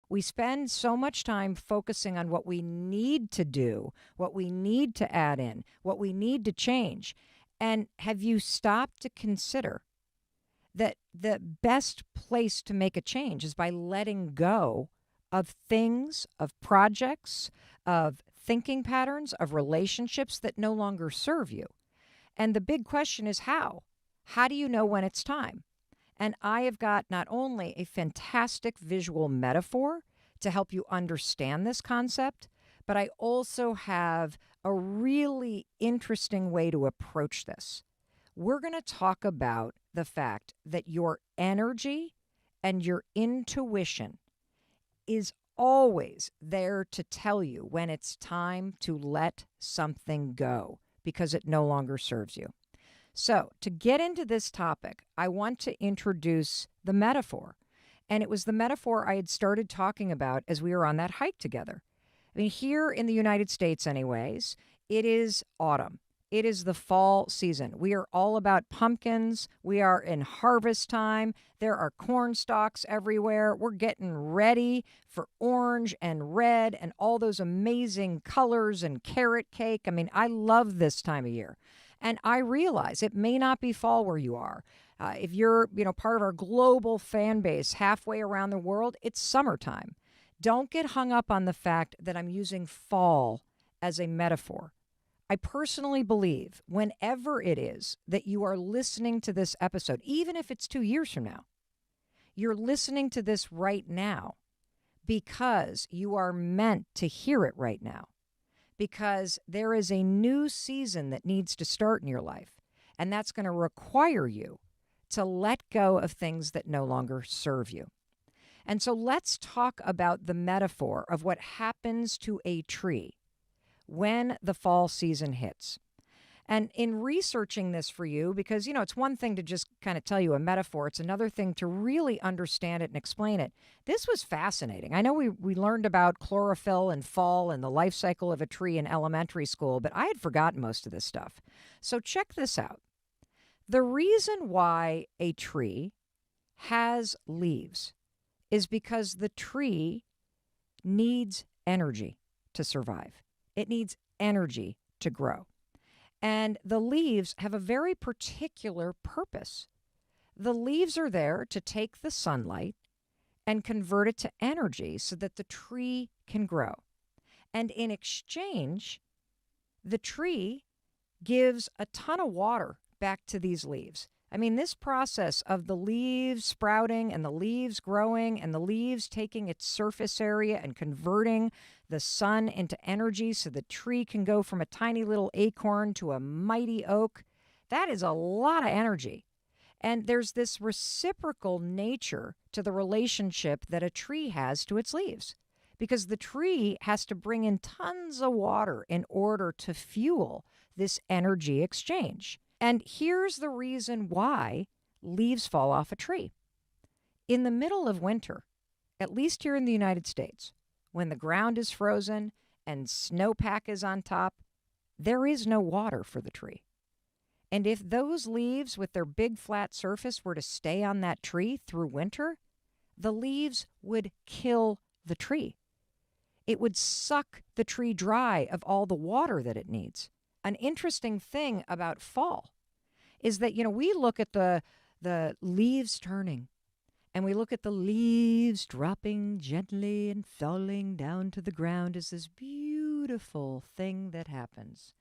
We spend so much time focusing on what we need to do, what we need to add in, what we need to change. And have you stopped to consider that the best place to make a change is by letting go of things, of projects, of thinking patterns, of relationships that no longer serve you? And the big question is how? How do you know when it's time? And I have got not only a fantastic visual metaphor to help you understand this concept, but I also have a really interesting way to approach this. We're going to talk about the fact that your energy and your intuition is always there to tell you when it's time to let something go because it no longer serves you. So, to get into this topic, I want to introduce the metaphor. And it was the metaphor I had started talking about as we were on that hike together. I mean, here in the United States, anyways, it is autumn. It is the fall season. We are all about pumpkins. We are in harvest time. There are corn stalks everywhere. We're getting ready for orange and red and all those amazing colors and carrot cake. I mean, I love this time of year. And I realize it may not be fall where you are. If you're, part of our global fan base halfway around the world, it's summertime. Don't get hung up on the fact that I'm using fall as a metaphor. I personally believe whenever it is that you are listening to this episode, even if it's 2 years from now, you're listening to this right now because you are meant to hear it right now. Because there is a new season that needs to start in your life, and that's going to require you to let go of things that no longer serve you. And so let's talk about the metaphor of what happens to a tree when the fall season hits. And in researching this for you, because, it's one thing to just kind of tell you a metaphor. It's another thing to really understand it and explain it. This was fascinating. I know we learned about chlorophyll and fall and the life cycle of a tree in elementary school, but I had forgotten most of this stuff. So check this out. The reason why a tree has leaves is because the tree needs energy to survive. It needs energy to grow. And the leaves have a very particular purpose. The leaves are there to take the sunlight and convert it to energy so that the tree can grow. And in exchange, the tree gives a ton of water back to these leaves. I mean, this process of the leaves sprouting and the leaves growing and the leaves taking its surface area and converting the sun into energy so the tree can go from a tiny little acorn to a mighty oak, that is a lot of energy. And there's this reciprocal nature to the relationship that a tree has to its leaves, because the tree has to bring in tons of water in order to fuel this energy exchange. And here's the reason why leaves fall off a tree. In the middle of winter, at least here in the United States, when the ground is frozen and snowpack is on top, there is no water for the tree. And if those leaves with their big flat surface were to stay on that tree through winter, the leaves would kill the tree. It would suck the tree dry of all the water that it needs. An interesting thing about fall is that, we look at the leaves turning, and we look at the leaves dropping gently and falling down to the ground as this beautiful thing that happens.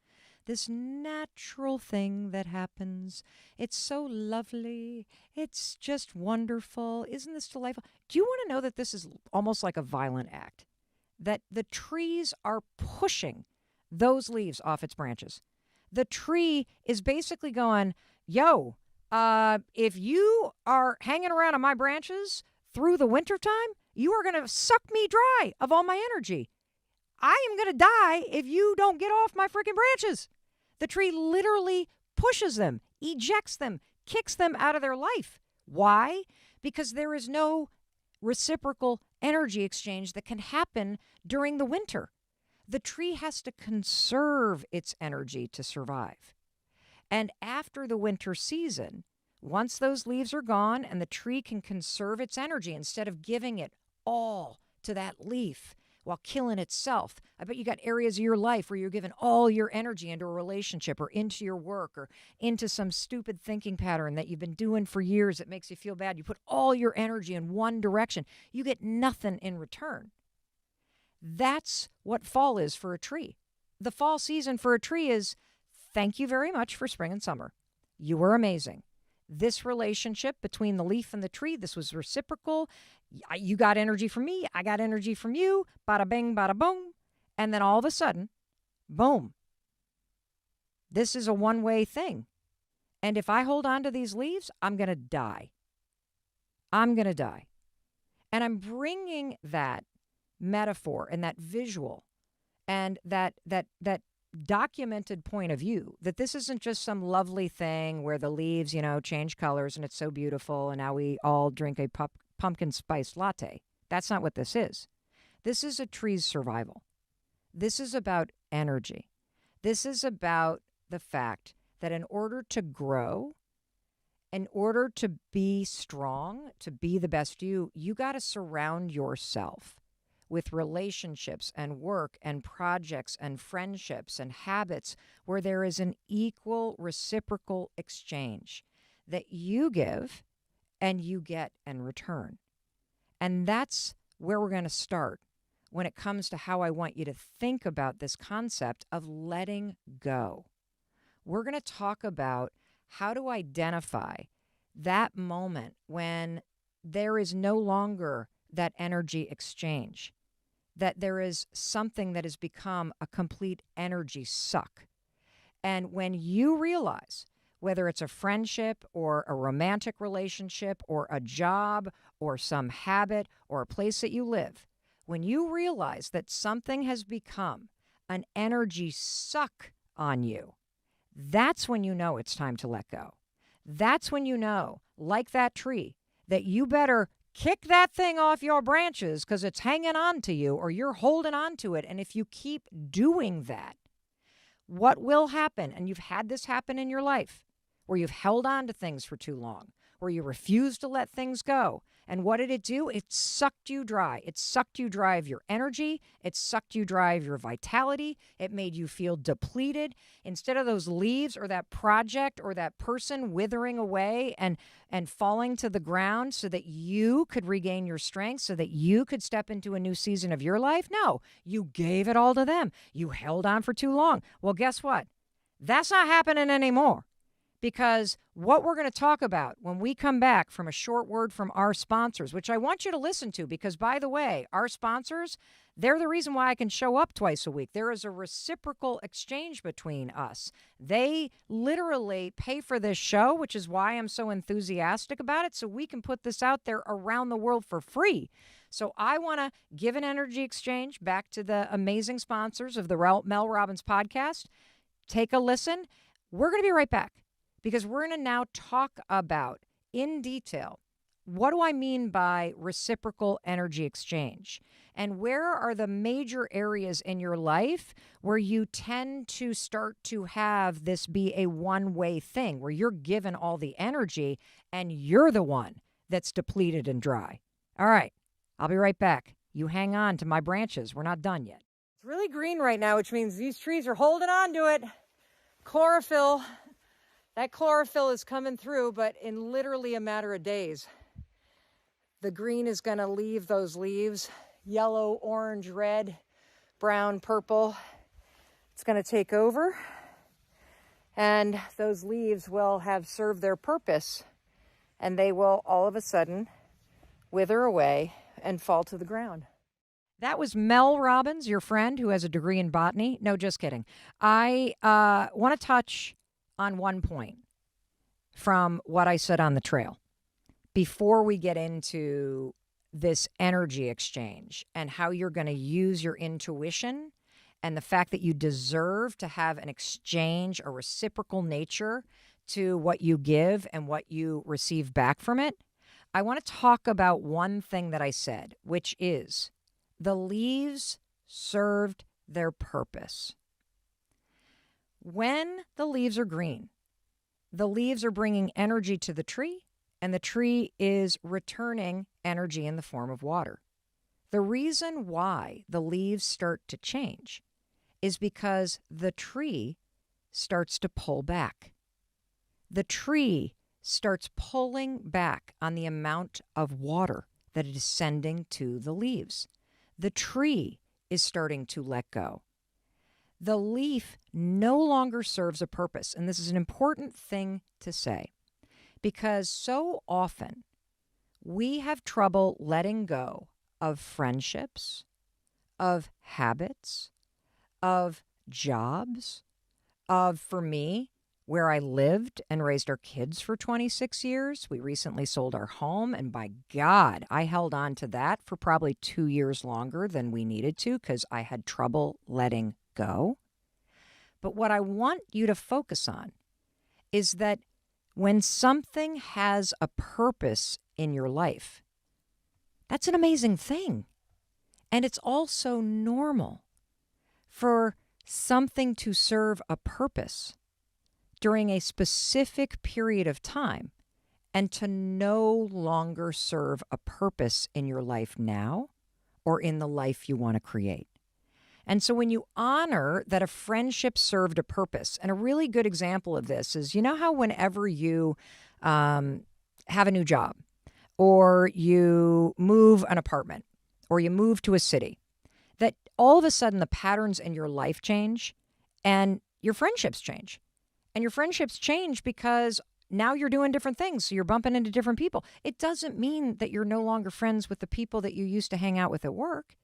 This natural thing that happens. It's so lovely. It's just wonderful. Isn't this delightful? Do you want to know that this is almost like a violent act? That the trees are pushing those leaves off its branches. The tree is basically going, yo, if you are hanging around on my branches through the wintertime, you are going to suck me dry of all my energy. I am going to die if you don't get off my freaking branches. The tree literally pushes them, ejects them, kicks them out of their life. Why? Because there is no reciprocal energy exchange that can happen during the winter. The tree has to conserve its energy to survive. And after the winter season, once those leaves are gone and the tree can conserve its energy instead of giving it all to that leaf while killing itself. I bet you got areas of your life where you're giving all your energy into a relationship or into your work or into some stupid thinking pattern that you've been doing for years that makes you feel bad. You put all your energy in one direction. You get nothing in return. That's what fall is for a tree. The fall season for a tree is thank you very much for spring and summer. You were amazing. This relationship between the leaf and the tree, this was reciprocal. You got energy from me. I got energy from you. Bada bing, bada boom. And then all of a sudden, boom. This is a one-way thing. And if I hold on to these leaves, I'm going to die. I'm going to die. And I'm bringing that metaphor and that visual and that documented point of view that this isn't just some lovely thing where the leaves, change colors and it's so beautiful and now we all drink a pumpkin spice latte. That's not what this is. This is a tree's survival. This is about energy. This is about the fact that in order to grow, in order to be strong, to be the best you got to surround yourself with relationships and work and projects and friendships and habits where there is an equal reciprocal exchange that you give and you get in return. And that's where we're going to start when it comes to how I want you to think about this concept of letting go. We're going to talk about how to identify that moment when there is no longer that energy exchange, that there is something that has become a complete energy suck. And when you realize, whether it's a friendship or a romantic relationship or a job or some habit or a place that you live, when you realize that something has become an energy suck on you, that's when you know it's time to let go. That's when you know, like that tree, that you better kick that thing off your branches because it's hanging on to you or you're holding on to it. And if you keep doing that, what will happen? And you've had this happen in your life where you've held on to things for too long, where you refuse to let things go. And what did it do? It sucked you dry. It sucked you dry of your energy. It sucked you dry of your vitality. It made you feel depleted. Instead of those leaves or that project or that person withering away and falling to the ground so that you could regain your strength, so that you could step into a new season of your life, no, you gave it all to them. You held on for too long. Well, guess what? That's not happening anymore. Because what we're going to talk about when we come back from a short word from our sponsors, which I want you to listen to, because, by the way, our sponsors, they're the reason why I can show up twice a week. There is a reciprocal exchange between us. They literally pay for this show, which is why I'm so enthusiastic about it, so we can put this out there around the world for free. So I want to give an energy exchange back to the amazing sponsors of the Mel Robbins podcast. Take a listen. We're going to be right back, because we're going to now talk about, in detail, what do I mean by reciprocal energy exchange? And where are the major areas in your life where you tend to start to have this be a one-way thing, where you're given all the energy and you're the one that's depleted and dry? All right, I'll be right back. You hang on to my branches. We're not done yet. It's really green right now, which means these trees are holding on to it. Chlorophyll. That chlorophyll is coming through, but in literally a matter of days, the green is going to leave those leaves, yellow, orange, red, brown, purple. It's going to take over, and those leaves will have served their purpose, and they will all of a sudden wither away and fall to the ground. That was Mel Robbins, your friend who has a degree in botany. No, just kidding. I want to touch on one point from what I said on the trail before we get into this energy exchange and how you're going to use your intuition and the fact that you deserve to have an exchange, a reciprocal nature to what you give and what you receive back from it. I want to talk about one thing that I said, which is the leaves served their purpose. When the leaves are green, the leaves are bringing energy to the tree, and the tree is returning energy in the form of water. The reason why the leaves start to change is because the tree starts to pull back. The tree starts pulling back on the amount of water that it is sending to the leaves. The tree is starting to let go. The leaf no longer serves a purpose. And this is an important thing to say because so often we have trouble letting go of friendships, of habits, of jobs, of, for me, where I lived and raised our kids for 26 years. We recently sold our home, and by God, I held on to that for probably 2 years longer than we needed to because I had trouble letting go. But what I want you to focus on is that when something has a purpose in your life, that's an amazing thing. And it's also normal for something to serve a purpose during a specific period of time and to no longer serve a purpose in your life now or in the life you want to create. And so when you honor that a friendship served a purpose, and a really good example of this is, you know how whenever you have a new job or you move an apartment or you move to a city, that all of a sudden the patterns in your life change and your friendships change. And your friendships change because now you're doing different things. So you're bumping into different people. It doesn't mean that you're no longer friends with the people that you used to hang out with at work.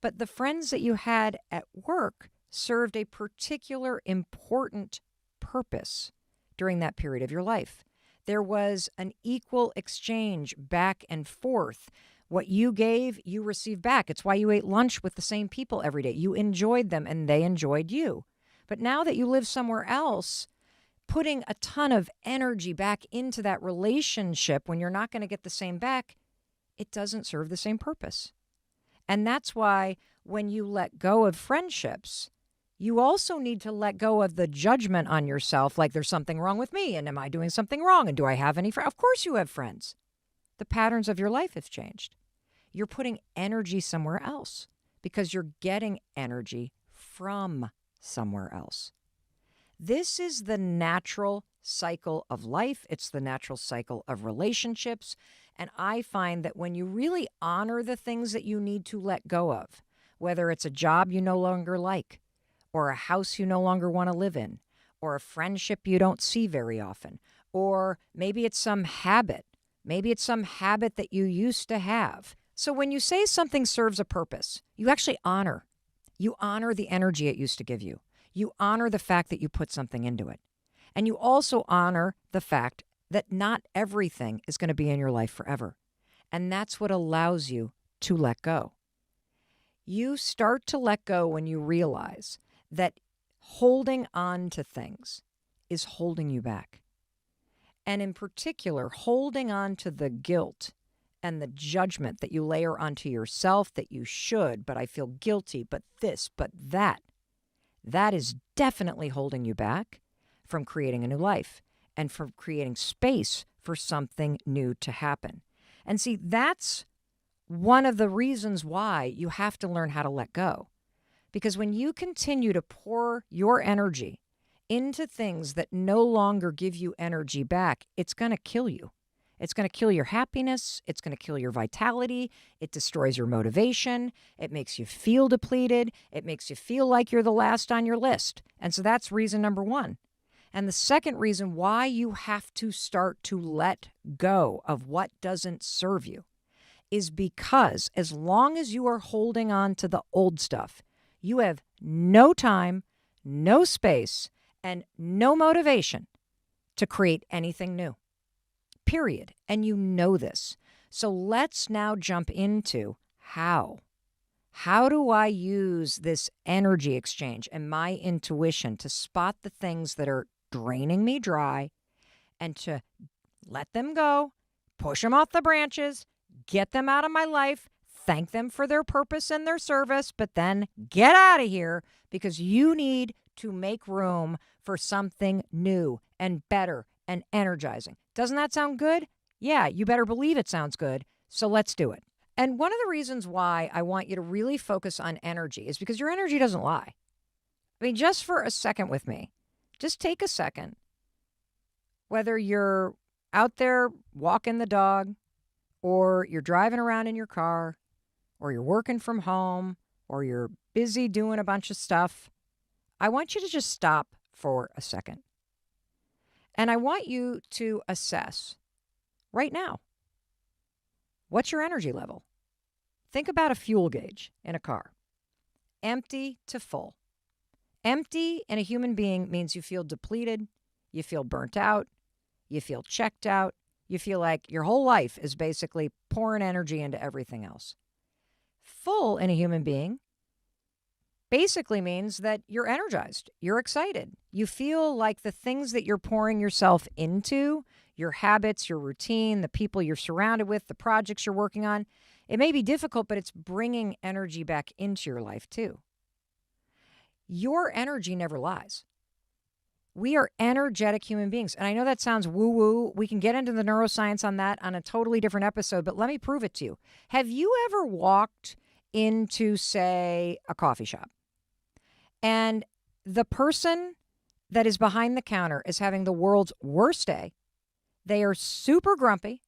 But the friends that you had at work served a particular important purpose during that period of your life. There was an equal exchange back and forth. What you gave, you received back. It's why you ate lunch with the same people every day. You enjoyed them and they enjoyed you. But now that you live somewhere else, putting a ton of energy back into that relationship when you're not going to get the same back, it doesn't serve the same purpose. And that's why when you let go of friendships, you also need to let go of the judgment on yourself, like there's something wrong with me, and am I doing something wrong, and do I have any friends? Of course you have friends. The patterns of your life have changed. You're putting energy somewhere else because you're getting energy from somewhere else. This is the natural cycle of life. It's the natural cycle of relationships. And I find that when you really honor the things that you need to let go of, whether it's a job you no longer like, or a house you no longer want to live in, or a friendship you don't see very often, or maybe it's some habit. Maybe it's some habit that you used to have. So when you say something serves a purpose, you actually honor. You honor the energy it used to give you. You honor the fact that you put something into it. And you also honor the fact that not everything is going to be in your life forever. And that's what allows you to let go. You start to let go when you realize that holding on to things is holding you back. And in particular, holding on to the guilt and the judgment that you layer onto yourself that you should, but I feel guilty, but this, but that. That is definitely holding you back from creating a new life and from creating space for something new to happen. And see, that's one of the reasons why you have to learn how to let go. Because when you continue to pour your energy into things that no longer give you energy back, it's going to kill you. It's going to kill your happiness. It's going to kill your vitality. It destroys your motivation. It makes you feel depleted. It makes you feel like you're the last on your list. And so that's reason number one. And the second reason why you have to start to let go of what doesn't serve you is because as long as you are holding on to the old stuff, you have no time, no space, and no motivation to create anything new. Period. And you know this. So let's now jump into how. How do I use this energy exchange and my intuition to spot the things that are draining me dry and to let them go, push them off the branches, get them out of my life, thank them for their purpose and their service, but then get out of here because you need to make room for something new and better and energizing. Doesn't that sound good? Yeah, you better believe it sounds good. So let's do it. And one of the reasons why I want you to really focus on energy is because your energy doesn't lie. I mean, just for a second with me, just take a second, whether you're out there walking the dog, or you're driving around in your car, or you're working from home, or you're busy doing a bunch of stuff. I want you to just stop for a second. And I want you to assess right now, what's your energy level? Think about a fuel gauge in a car, empty to full. Empty in a human being means you feel depleted, you feel burnt out, you feel checked out, you feel like your whole life is basically pouring energy into everything else. Full in a human being basically means that you're energized, you're excited. You feel like the things that you're pouring yourself into, your habits, your routine, the people you're surrounded with, the projects you're working on, it may be difficult, but it's bringing energy back into your life too. Your energy never lies. We are energetic human beings. And I know that sounds woo-woo. We can get into the neuroscience on that on a totally different episode, but let me prove it to you. Have you ever walked into, say, a coffee shop, and the person that is behind the counter is having the world's worst day? They are super grumpy.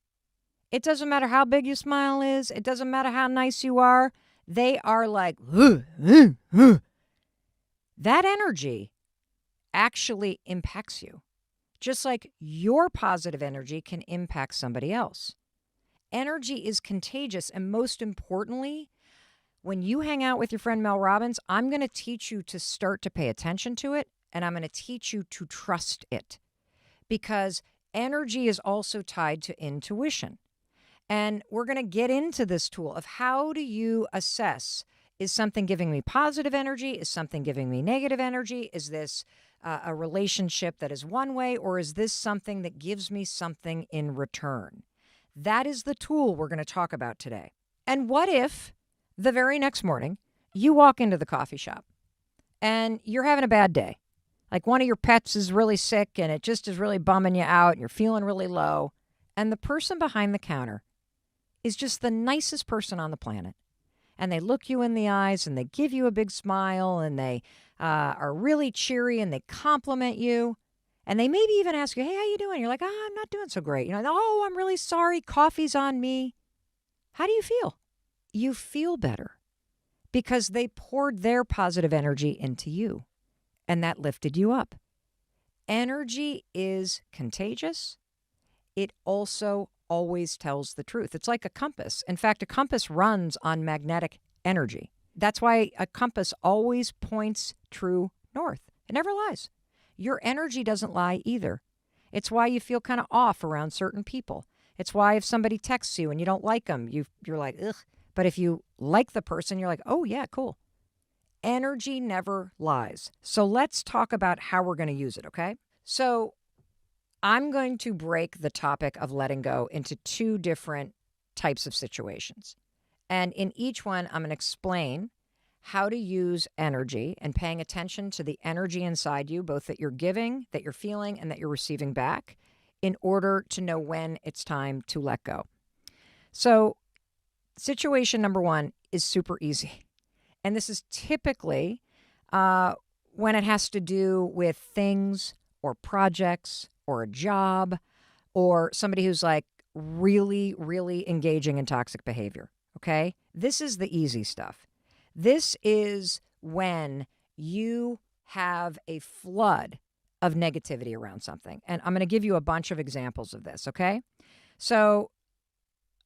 It doesn't matter how big your smile is. It doesn't matter how nice you are. They are like, that energy actually impacts you, just like your positive energy can impact somebody else. Energy is contagious. And most importantly, when you hang out with your friend Mel Robbins, I'm going to teach you to start to pay attention to it, and I'm going to teach you to trust it, because energy is also tied to intuition. And we're going to get into this tool of how do you assess, is something giving me positive energy? Is something giving me negative energy? Is this a relationship that is one way, or is this something that gives me something in return? That is the tool we're going to talk about today. And what if the very next morning you walk into the coffee shop and you're having a bad day? Like one of your pets is really sick and it just is really bumming you out and you're feeling really low. And the person behind the counter is just the nicest person on the planet. And they look you in the eyes and they give you a big smile and they are really cheery and they compliment you. And they maybe even ask you, hey, how you doing? You're like, I'm not doing so great. Oh, I'm really sorry. Coffee's on me. How do you feel? You feel better because they poured their positive energy into you and that lifted you up. Energy is contagious. It also always tells the truth. It's like a compass. In fact, a compass runs on magnetic energy. That's why a compass always points true north. It never lies. Your energy doesn't lie either. It's why you feel kind of off around certain people. It's why if somebody texts you and you don't like them, you're like, ugh. But if you like the person, you're like, oh, yeah, cool. Energy never lies. So let's talk about how we're going to use it, okay? So I'm going to break the topic of letting go into two different types of situations. And in each one, I'm going to explain how to use energy and paying attention to the energy inside you, both that you're giving, that you're feeling, and that you're receiving back, in order to know when it's time to let go. So situation number one is super easy. And this is typically when it has to do with things or projects or a job or somebody who's like really, really engaging in toxic behavior. Okay? This is the easy stuff. This is when you have a flood of negativity around something. And I'm going to give you a bunch of examples of this, okay? So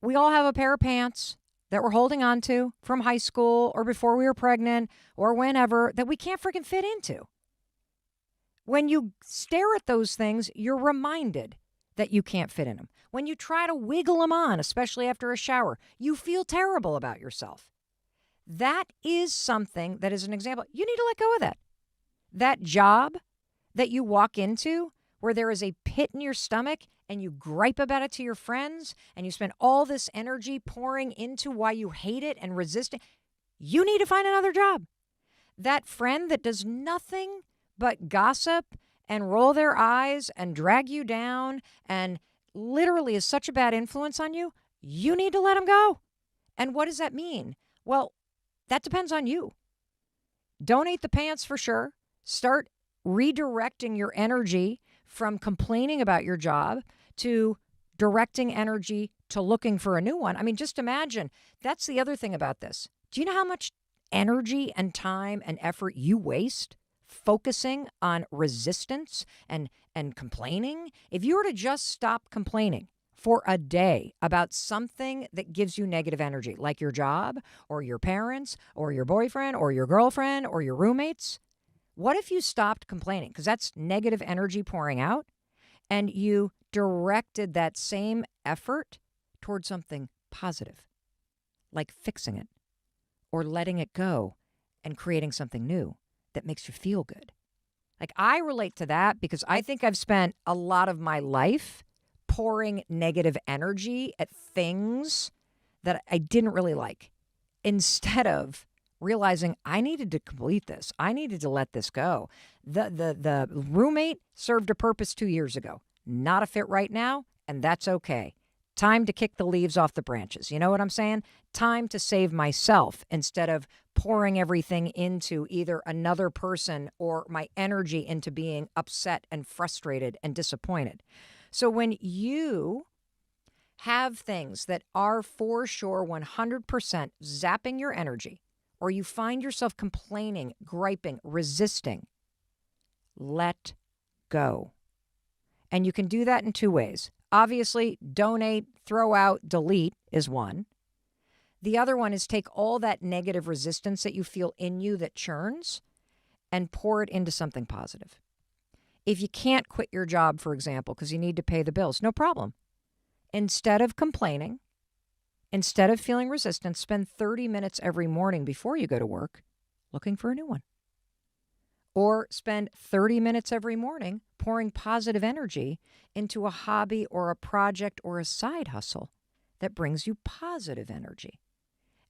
we all have a pair of pants that we're holding on to from high school or before we were pregnant or whenever that we can't freaking fit into. When you stare at those things, you're reminded that you can't fit in them. When you try to wiggle them on, especially after a shower, you feel terrible about yourself. That is something that is an example. You need to let go of that. That job that you walk into where there is a pit in your stomach and you gripe about it to your friends and you spend all this energy pouring into why you hate it and resist it, you need to find another job. That friend that does nothing but gossip and roll their eyes and drag you down and literally is such a bad influence on you, you need to let them go. And what does that mean? Well, that depends on you. Donate the pants for sure. Start redirecting your energy from complaining about your job to directing energy to looking for a new one. I mean, just imagine. That's the other thing about this. Do you know how much energy and time and effort you waste focusing on resistance and complaining? If you were to just stop complaining for a day about something that gives you negative energy, like your job or your parents or your boyfriend or your girlfriend or your roommates, what if you stopped complaining? Because that's negative energy pouring out, and you directed that same effort towards something positive, like fixing it or letting it go and creating something new that makes you feel good. Like, I relate to that because I think I've spent a lot of my life pouring negative energy at things that I didn't really like, instead of realizing I needed to complete this. I needed to let this go. The roommate served a purpose 2 years ago. Not a fit right now, and that's okay. Time to kick the leaves off the branches. You know what I'm saying? Time to save myself instead of pouring everything into either another person or my energy into being upset and frustrated and disappointed. So when you have things that are for sure 100% zapping your energy, or you find yourself complaining, griping, resisting, let go. And you can do that in two ways. Obviously, donate, throw out, delete is one. The other one is take all that negative resistance that you feel in you that churns and pour it into something positive. If you can't quit your job, for example, because you need to pay the bills, no problem. Instead of complaining, instead of feeling resistance, spend 30 minutes every morning before you go to work looking for a new one. Or spend 30 minutes every morning pouring positive energy into a hobby or a project or a side hustle that brings you positive energy.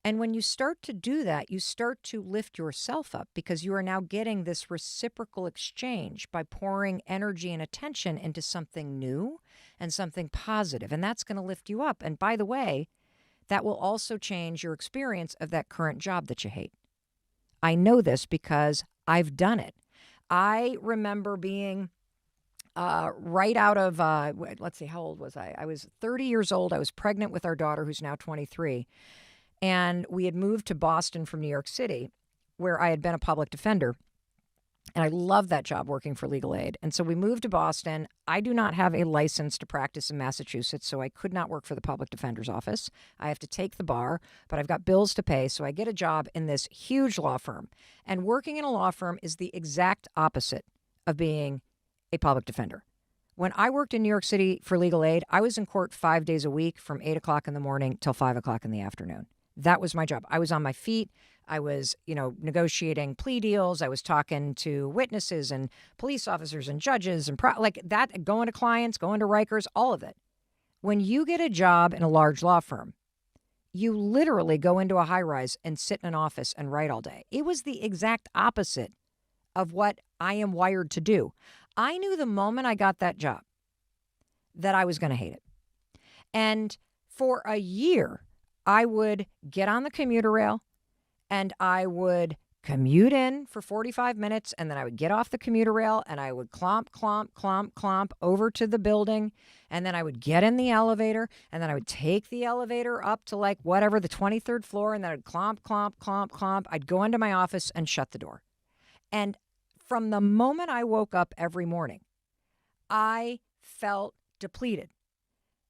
And when you start to do that, you start to lift yourself up because you are now getting this reciprocal exchange by pouring energy and attention into something new and something positive. And that's going to lift you up. And by the way, that will also change your experience of that current job that you hate. I know this because I've done it. I remember being right out of, let's see, how old was I? I was 30 years old. I was pregnant with our daughter, who's now 23. And we had moved to Boston from New York City, where I had been a public defender. And I loved that job working for legal aid. And so we moved to Boston. I do not have a license to practice in Massachusetts, so I could not work for the public defender's office. I have to take the bar, but I've got bills to pay. So I get a job in this huge law firm. And working in a law firm is the exact opposite of being a public defender. When I worked in New York City for legal aid, I was in court 5 days a week from 8 o'clock in the morning till 5 o'clock in the afternoon. That was my job. I was on my feet. I was, negotiating plea deals. I was talking to witnesses and police officers and judges and going to clients, going to Rikers, all of it. When you get a job in a large law firm, you literally go into a high rise and sit in an office and write all day. It was the exact opposite of what I am wired to do. I knew the moment I got that job that I was going to hate it. And for a year, I would get on the commuter rail and I would commute in for 45 minutes, and then I would get off the commuter rail and I would clomp over to the building, and then I would get in the elevator, and then I would take the elevator up to the 23rd floor, and then I'd clomp. I'd go into my office and shut the door. And from the moment I woke up every morning, I felt depleted.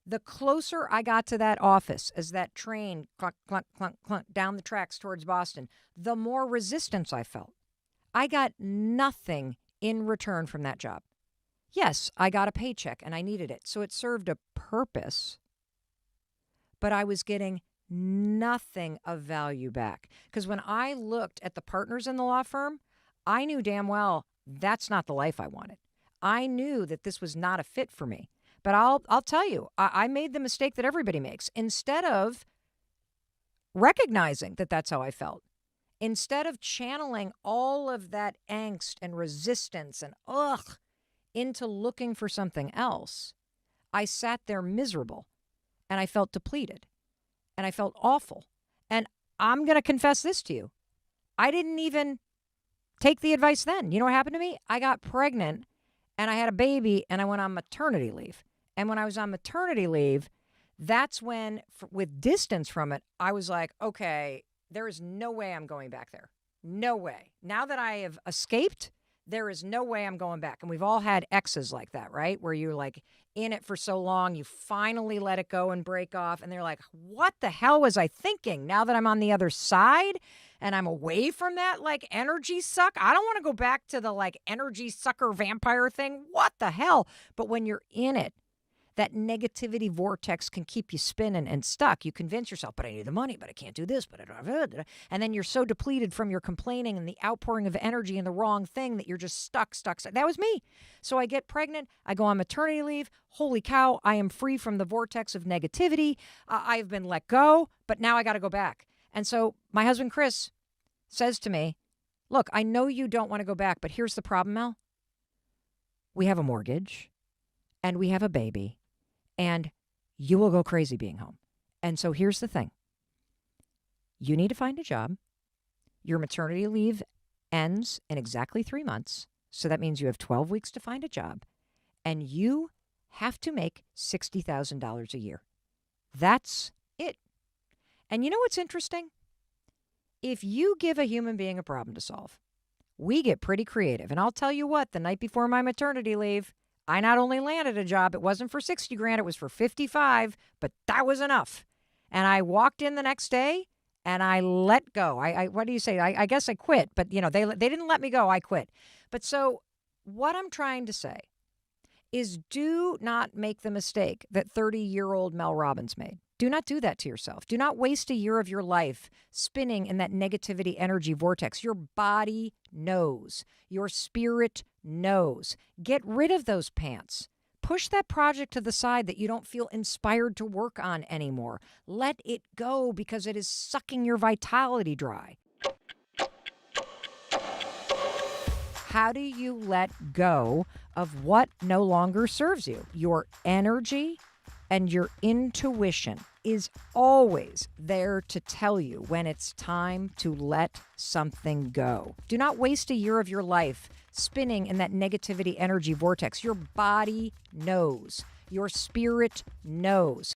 The closer I got to that office as that train clunk, clunk, clunk, clunk down the tracks towards Boston, the more resistance I felt. I got nothing in return from that job. Yes, I got a paycheck and I needed it, so it served a purpose, but I was getting nothing of value back. Because when I looked at the partners in the law firm, I knew damn well that's not the life I wanted. I knew that this was not a fit for me. But I'll tell you, I made the mistake that everybody makes. Instead of recognizing that that's how I felt, instead of channeling all of that angst and resistance and into looking for something else, I sat there miserable and I felt depleted and I felt awful. And I'm going to confess this to you. I didn't even take the advice then. You know what happened to me? I got pregnant and I had a baby and I went on maternity leave. And when I was on maternity leave, that's when, with distance from it, I was like, okay, there is no way I'm going back there. No way. Now that I have escaped, there is no way I'm going back. And we've all had exes like that, right? Where you're like in it for so long, you finally let it go and break off. And they're like, what the hell was I thinking? Now that I'm on the other side and I'm away from that like energy suck, I don't want to go back to the like energy sucker vampire thing. What the hell? But when you're in it, that negativity vortex can keep you spinning and stuck. You convince yourself, but I need the money, but I can't do this, but and then you're so depleted from your complaining and the outpouring of energy and the wrong thing that you're just stuck. That was me. So I get pregnant. I go on maternity leave. Holy cow, I am free from the vortex of negativity. I've been let go, but now I got to go back. And so my husband, Chris, says to me, look, I know you don't want to go back, but here's the problem, Mel. We have a mortgage and we have a baby. And you will go crazy being home. And so here's the thing. You need to find a job. Your maternity leave ends in exactly 3 months. So that means you have 12 weeks to find a job. And you have to make $60,000 a year. That's it. And you know what's interesting? If you give a human being a problem to solve, we get pretty creative. And I'll tell you what, the night before my maternity leave, I not only landed a job, it wasn't for 60 grand, it was for 55, but that was enough. And I walked in the next day and I let go. I what do you say? I guess I quit, but you know, they didn't let me go. I quit. But so what I'm trying to say is do not make the mistake that 30-year-old Mel Robbins made. Do not do that to yourself. Do not waste a year of your life spinning in that negativity energy vortex. Your body knows. Your spirit knows. Get rid of those pants. Push that project to the side that you don't feel inspired to work on anymore. Let it go because it is sucking your vitality dry. How do you let go of what no longer serves you? Your energy and your intuition is always there to tell you when it's time to let something go. Do not waste a year of your life spinning in that negativity energy vortex. Your body knows. Your spirit knows.